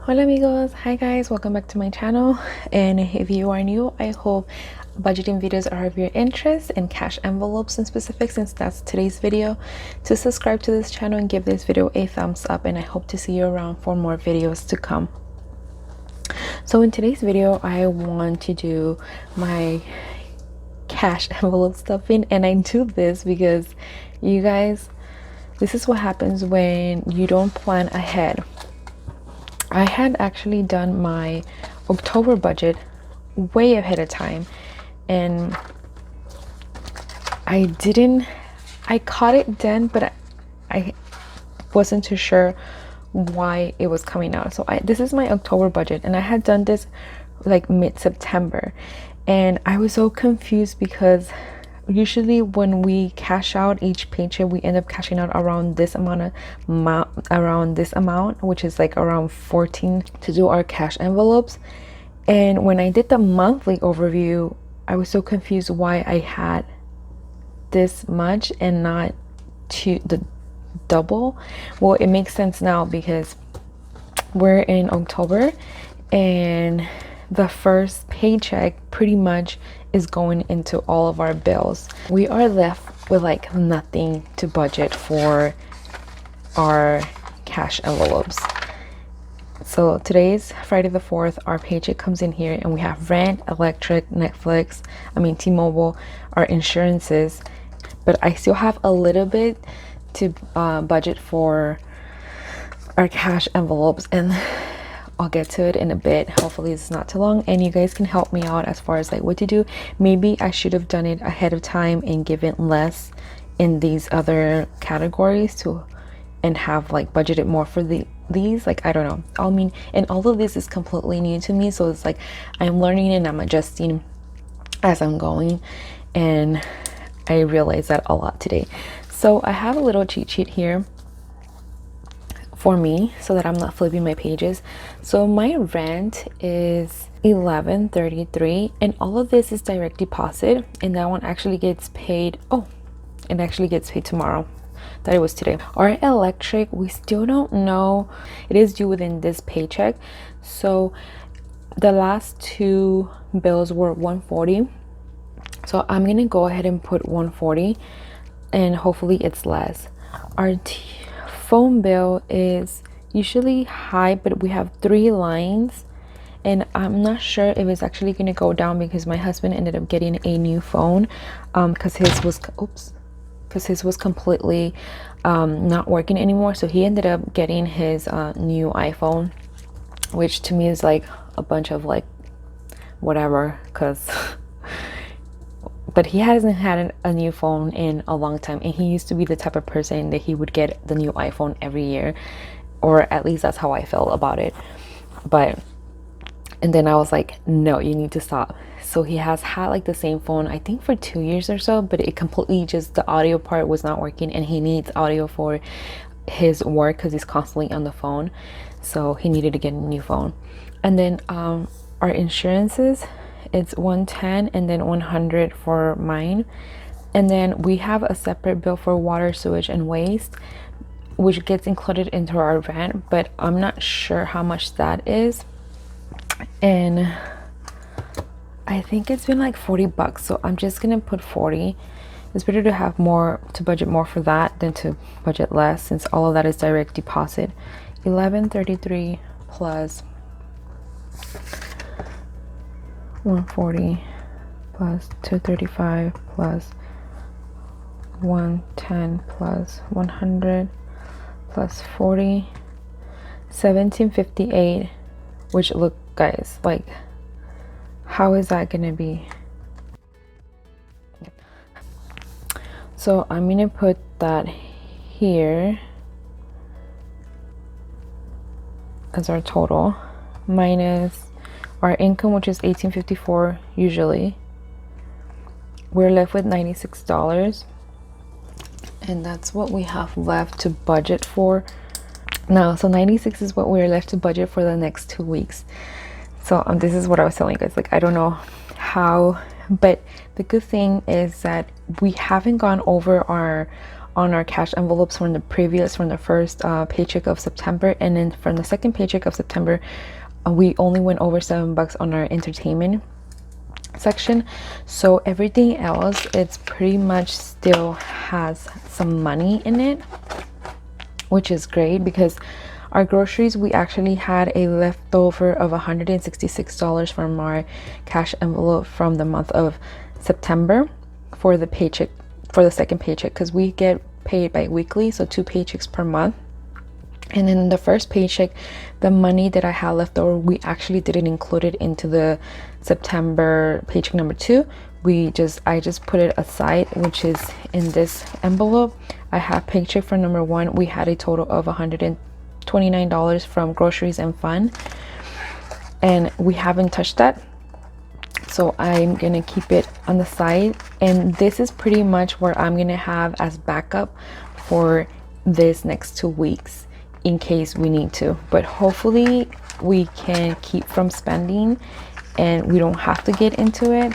Hola amigos, hi guys, welcome back to my channel. And if you are new, I hope budgeting videos are of your interest and cash envelopes in specific, since that's today's video. To subscribe to this channel and give this video a thumbs up, and I hope to see you around for more videos to come. So in today's video, I want to do my cash envelope stuffing, and I do this because you guys, this is what happens when you don't plan ahead. I had actually done my October budget way ahead of time, and I caught it then, but I wasn't too sure why it was coming out. So this is my October budget, and I had done this like mid-September, and I was so confused because usually when we cash out each paycheck, we end up cashing out around this amount, which is like around 14 to do our cash envelopes. And when I did the monthly overview, I was so confused why I had this much and not the double. Well, it makes sense now because we're in October and the first paycheck pretty much is going into all of our bills. We are left with like nothing to budget for our cash envelopes. So today's Friday the 4th, our paycheck comes in here and we have rent, electric, Netflix, T-Mobile, our insurances, but I still have a little bit to budget for our cash envelopes, and I'll get to it in a bit. Hopefully it's not too long, and you guys can help me out as far as like what to do. Maybe I should have done it ahead of time and given less in these other categories and have like budgeted more for these, like I don't know. I mean, and all of this is completely new to me, so it's like I'm learning and I'm adjusting as I'm going, and I realized that a lot today. So I have a little cheat sheet here for me so that I'm not flipping my pages. So my rent is $11.33, and all of this is direct deposit, and that one actually gets paid. Oh, it actually gets paid tomorrow. That it was today. Our electric, we still don't know. It is due within this paycheck. So the last two bills were $140. So I'm gonna go ahead and put $140, and hopefully it's less. Our phone bill is usually high, but we have 3 lines, and I'm not sure if it's actually going to go down because my husband ended up getting a new phone because his was completely not working anymore. So he ended up getting his new iPhone, which to me is like a bunch of like whatever, because but he hasn't had a new phone in a long time, and he used to be the type of person that he would get the new iPhone every year, or at least that's how I felt about it. And then I was like, no, you need to stop. So he has had like the same phone I think for 2 years or so, but it completely just, the audio part was not working, and he needs audio for his work because he's constantly on the phone, so he needed to get a new phone. And then our insurances, it's $110 and then $100 for mine. And then we have a separate bill for water, sewage, and waste, which gets included into our rent, but I'm not sure how much that is. And I think it's been like $40, so I'm just gonna put 40. It's better to have more, to budget more for that than to budget less, since all of that is direct deposit. $11.33 plus 140 plus 235 plus 110 plus 100 plus 40, 1758. Which, look guys, like how is that gonna be? So I'm gonna put that here as our total, minus our income, which is $18.54 usually. We're left with $96, and that's what we have left to budget for now. So 96 is what we're left to budget for the next 2 weeks. So this is what I was telling you guys, like I don't know how, but the good thing is that we haven't gone over on our cash envelopes from the first paycheck of September, and then from the second paycheck of September, we only went over $7 on our entertainment section. So everything else, it's pretty much still has some money in it, which is great, because our groceries, we actually had a leftover of $166 from our cash envelope from the month of September for the paycheck, for the second paycheck, because we get paid bi-weekly, so 2 paychecks per month. And then the first paycheck, the money that I had left over, we actually didn't include it into the September paycheck number 2. I just put it aside, which is in this envelope. I have paycheck for number 1. We had a total of $129 from groceries and fun, and we haven't touched that, so I'm gonna keep it on the side. And this is pretty much where I'm gonna have as backup for this next 2 weeks in case we need to, but hopefully we can keep from spending and we don't have to get into it,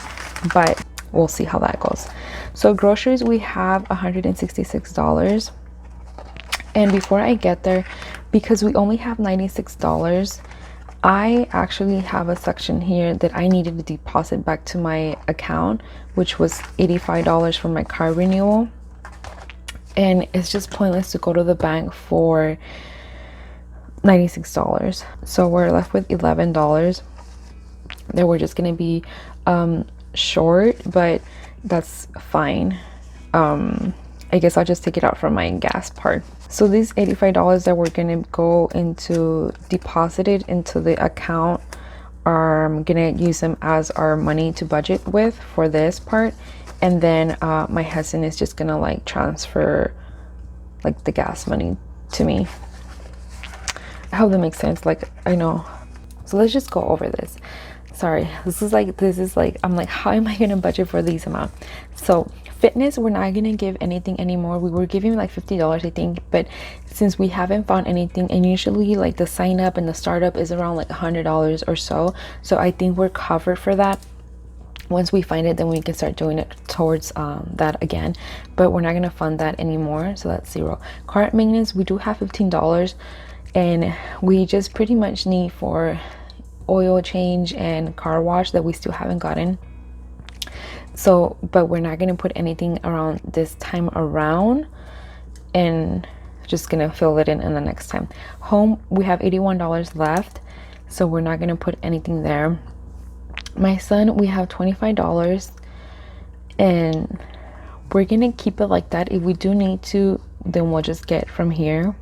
but we'll see how that goes. So groceries, we have $166, and before I get there, because we only have $96, I actually have a section here that I needed to deposit back to my account, which was $85 for my car renewal. And it's just pointless to go to the bank for $96. So we're left with $11 that we're just gonna be short, but that's fine. I guess I'll just take it out from my gas part. So these $85 that we're gonna go into deposited into the account, I'm gonna use them as our money to budget with for this part. And then my husband is just gonna like transfer like the gas money to me. I hope that makes sense. Like, I know. So let's just go over this. Sorry, this is like I'm like, how am I gonna budget for these amount? So fitness, we're not gonna give anything anymore. We were giving like $50, I think, but since we haven't found anything, and usually like the sign up and the startup is around like $100 or so, so I think we're covered for that. Once we find it, then we can start doing it towards that again, but we're not going to fund that anymore, so that's $0. Car maintenance, we do have $15, and we just pretty much need for oil change and car wash that we still haven't gotten. So, but we're not going to put anything around this time around, and just going to fill it in the next time. Home, we have $81 left, so we're not going to put anything there. My son, we have $25, and we're gonna keep it like that. If we do need to, then we'll just get from here.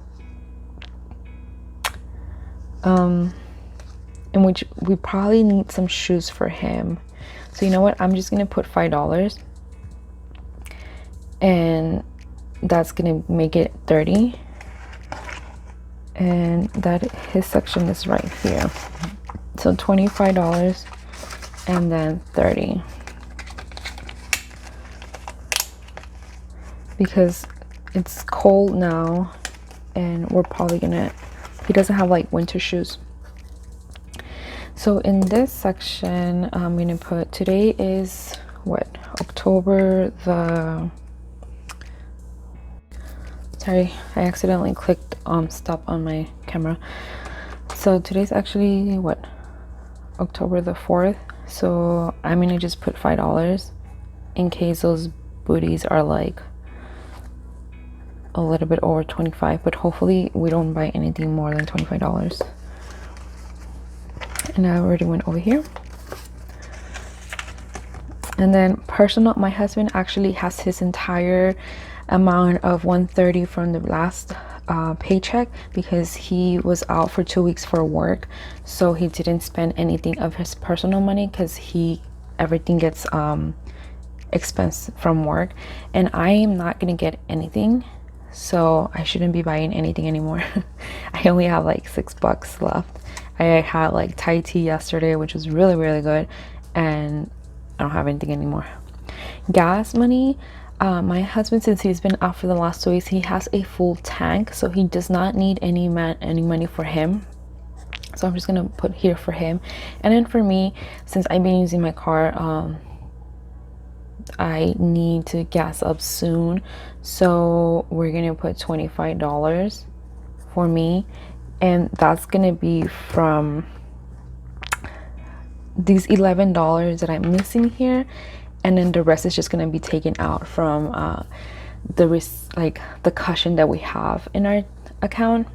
And which we probably need some shoes for him, so you know what, I'm just gonna put $5, and that's gonna make it 30, and that his section is right here. So $25 and then 30, because it's cold now and we're probably gonna, he doesn't have like winter shoes. So in this section, I'm gonna put, today is what, October the, sorry, I accidentally clicked stop on my camera. So today's actually what, October the 4th. So I'm gonna just put $5 in case those booties are like a little bit over 25, but hopefully we don't buy anything more than $25. And I already went over here. And then personal, my husband actually has his entire amount of $130 from the last paycheck, because he was out for 2 weeks for work, so he didn't spend anything of his personal money, because everything gets expense from work, and I am not gonna get anything, so I shouldn't be buying anything anymore. I only have like $6 left. I had like Thai tea yesterday, which was really, really good, and I don't have anything anymore. Gas money, my husband, since he's been out for the last 2 weeks, he has a full tank, so he does not need any money for him. So I'm just gonna put here for him. And then for me, since I've been using my car I need to gas up soon, so we're gonna put $25 for me, and that's gonna be from these $11 that I'm missing here, and then the rest is just gonna be taken out from the cushion that we have in our account,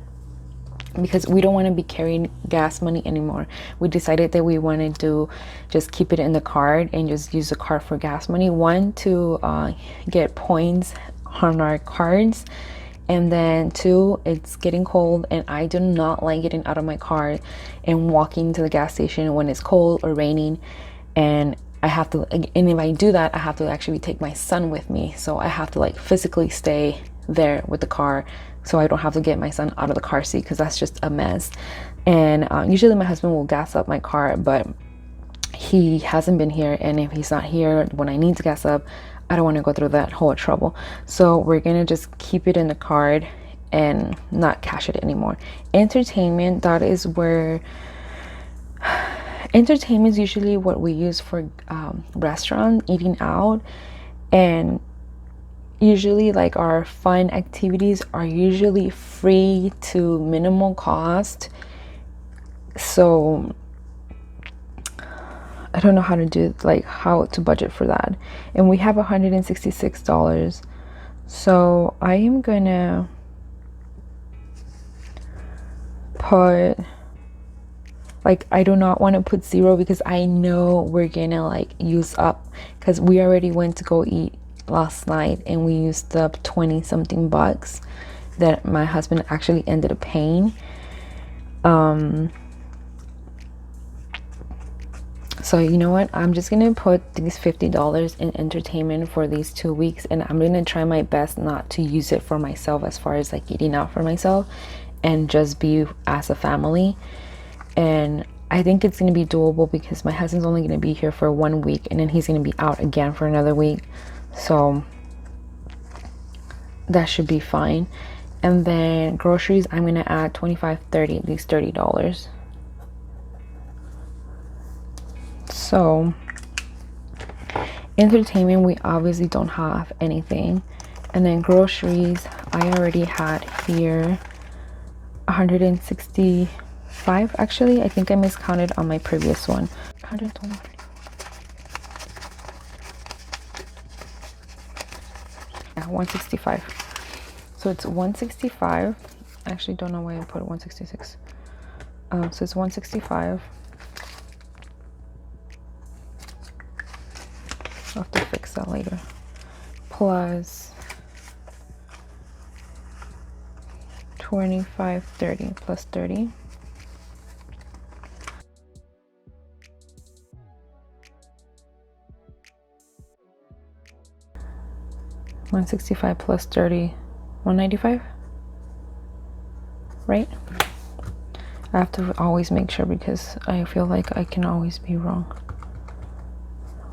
because we don't want to be carrying gas money anymore. We decided that we wanted to just keep it in the card and just use the card for gas money. One, to get points on our cards, and then two, it's getting cold and I do not like getting out of my car and walking to the gas station when it's cold or raining, and I have to, and if I do that, I have to actually take my son with me, so I have to like physically stay there with the car, so I don't have to get my son out of the car seat, because that's just a mess. And usually my husband will gas up my car, but he hasn't been here, and if he's not here when I need to gas up, I don't want to go through that whole trouble. So we're gonna just keep it in the card and not cash it anymore. Entertainment, that is where entertainment is usually what we use for restaurant eating out, and usually like our fun activities are usually free to minimal cost. So I don't know how to do, like how to budget for that, and we have $166. So I am gonna put, like, I do not want to put zero, because I know we're gonna like use up, because we already went to go eat last night and we used up 20 something bucks that my husband actually ended up paying. So you know what, I'm just gonna put these $50 in entertainment for these 2 weeks, and I'm gonna try my best not to use it for myself as far as like eating out for myself, and just be as a family. And I think it's gonna be doable, because my husband's only gonna be here for 1 week, and then he's gonna be out again for another week, so that should be fine. And then groceries, I'm gonna add 25, 30, at least $30. So entertainment, we obviously don't have anything. And then groceries, I already had here 165. Actually, I think I miscounted on my previous one. 120. Yeah, 165. So it's 165. I actually don't know why I put 166. So it's 165. I'll have to fix that later. Plus 25, 30 plus 30. $165 plus 30, $195, right? I have to always make sure, because I feel like I can always be wrong.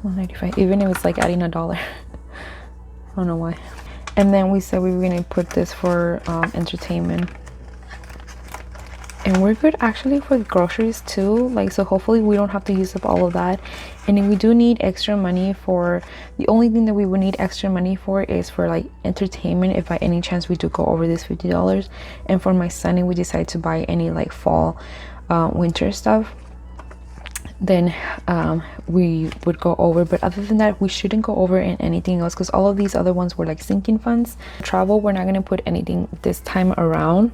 $195, even if it's like adding $1. I don't know why. And then we said we were gonna put this for entertainment, and we're good actually for the groceries too, like, so hopefully we don't have to use up all of that. And if we do need extra money for, the only thing that we would need extra money for is for like entertainment, if by any chance we do go over this $50. And for my son, if we decide to buy any like fall winter stuff, then we would go over. But other than that, we shouldn't go over in anything else, because all of these other ones were like sinking funds. Travel, we're not going to put anything this time around.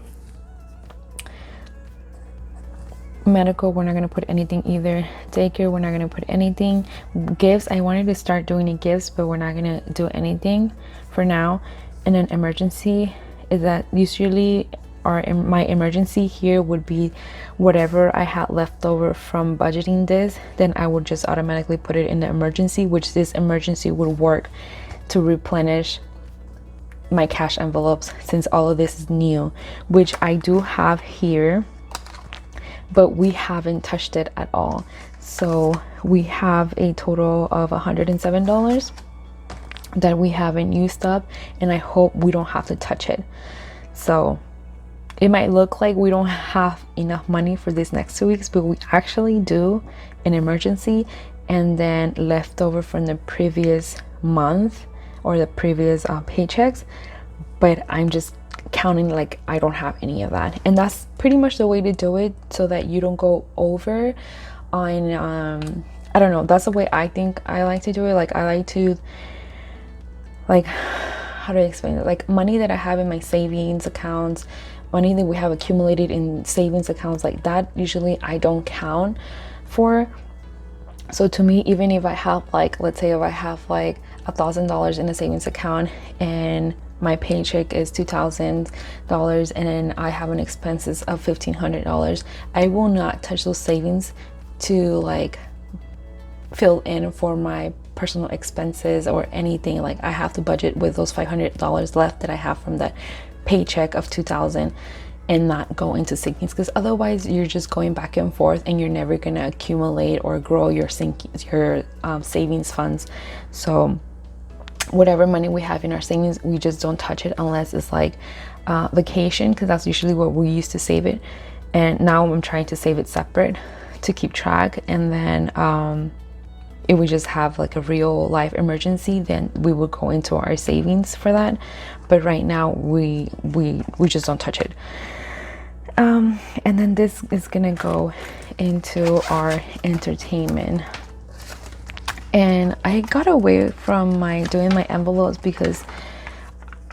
Medical, we're not going to put anything either. Daycare, we're not going to put anything. Gifts, I wanted to start doing the gifts, but we're not going to do anything for now. And then emergency is that usually my emergency here would be whatever I had left over from budgeting this, then I would just automatically put it in the emergency, which this emergency would work to replenish my cash envelopes, since all of this is new, which I do have here, but we haven't touched it at all. So we have a total of $107 that we haven't used up, and I hope we don't have to touch it. So it might look like we don't have enough money for this next 2 weeks, but we actually do, an emergency, and then leftover from the previous month or the previous paychecks, but I'm just counting like I don't have any of that. And that's pretty much the way to do it, so that you don't go over on I don't know, that's the way I think I like to do it. Like I like to, like, how do I explain it, like money that I have in my savings accounts, money that we have accumulated in savings accounts, like that usually I don't count for. So to me, even if I have like, let's say if I have like $1,000 in a savings account and my paycheck is $2,000 and then I have an expenses of $1,500, I will not touch those savings to like fill in for my personal expenses or anything. Like I have to budget with those $500 left that I have from that paycheck of $2,000 and not go into savings, because otherwise you're just going back and forth and you're never gonna accumulate or grow your savings funds. So whatever money we have in our savings, we just don't touch it unless it's like vacation, because that's usually what we used to save it. And now I'm trying to save it separate to keep track. And then if we just have like a real life emergency, then we would go into our savings for that. But right now we just don't touch it. And then this is gonna go into our entertainment. And I got away from doing my envelopes because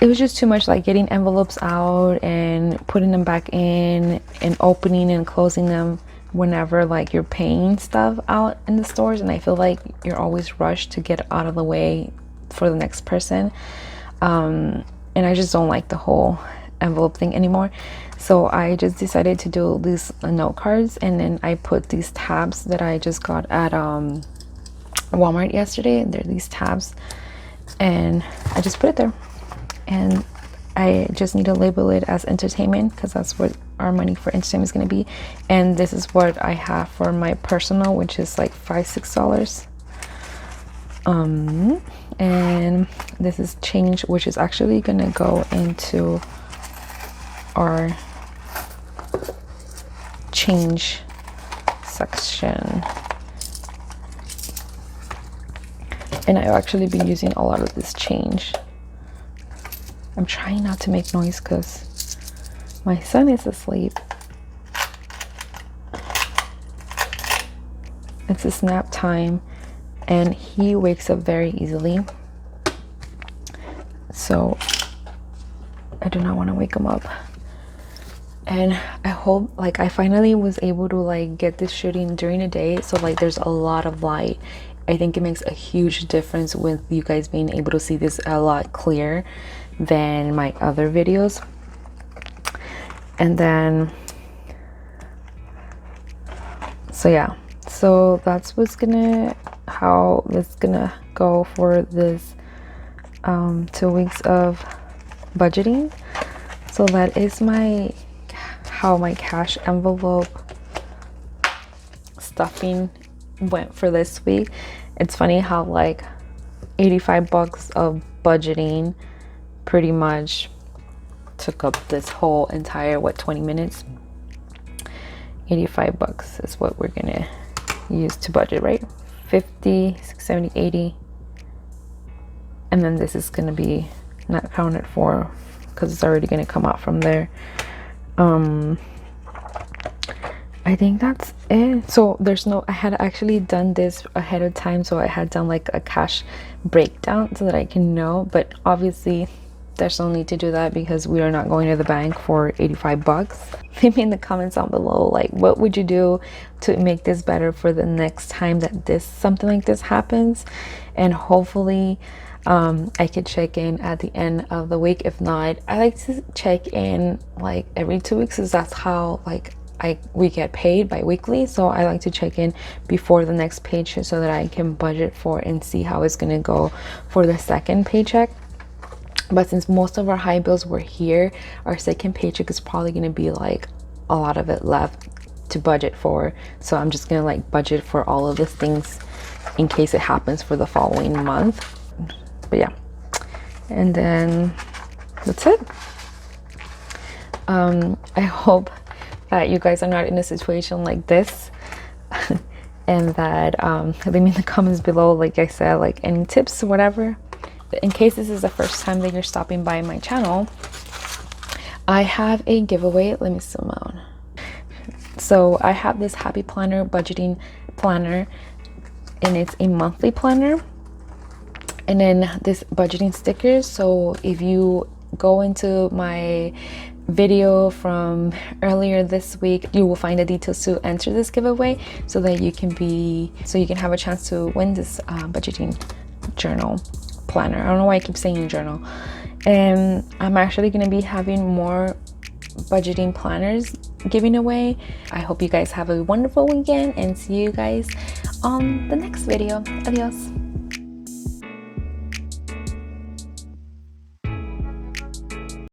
it was just too much, like getting envelopes out and putting them back in and opening and closing them whenever like you're paying stuff out in the stores. And I feel like you're always rushed to get out of the way for the next person. And I just don't like the whole envelope thing anymore. So I just decided to do these note cards, and then I put these tabs that I just got at Walmart yesterday. They're these tabs, and I just put it there, and I just need to label it as entertainment because that's what our money for entertainment is going to be. And this is what I have for my personal, which is like $5-6. And this is change, which is actually going to go into our change section. And I've actually been using a lot of this change. I'm trying not to make noise because my son is asleep. It's his nap time and he wakes up very easily. So I do not want to wake him up. And I hope, like, I finally was able to like get this shooting during the day, so like there's a lot of light. I think it makes a huge difference with you guys being able to see this a lot clearer than my other videos. And then so yeah, so that's how it's gonna go for this 2 weeks of budgeting. So that is how my cash envelope stuffing went for this week. It's funny how like $85 of budgeting pretty much took up this whole entire 20 minutes. $85 is what we're gonna use to budget, right? 50, 60, 70, 80, and then this is gonna be not counted for because it's already gonna come out from there. I think that's it. So I had actually done this ahead of time, so I had done like a cash breakdown so that I can know, but obviously there's no need to do that because we are not going to the bank for $85. Leave me in the comments down below, like, what would you do to make this better for the next time that something like this happens? And hopefully I could check in at the end of the week. If not, I like to check in like every 2 weeks, because that's how like we get paid bi-weekly. So I like to check in before the next paycheck so that I can budget for and see how it's gonna go for the second paycheck. But since most of our high bills were here, our second paycheck is probably gonna be like a lot of it left to budget for. So I'm just gonna like budget for all of these things in case it happens for the following month. But yeah, and then that's it. I hope that you guys are not in a situation like this. and that leave me in the comments below, like I said, like any tips, whatever. In case this is the first time that you're stopping by my channel, I have a giveaway. Let me zoom out. So I have this happy planner, budgeting planner, and it's a monthly planner, and then this budgeting stickers. So if you go into my video from earlier this week, you will find the details to enter this giveaway, so that you can have a chance to win this budgeting journal planner. I don't know why I keep saying journal. And I'm actually going to be having more budgeting planners giving away. I hope you guys have a wonderful weekend, and see you guys on the next video. Adios.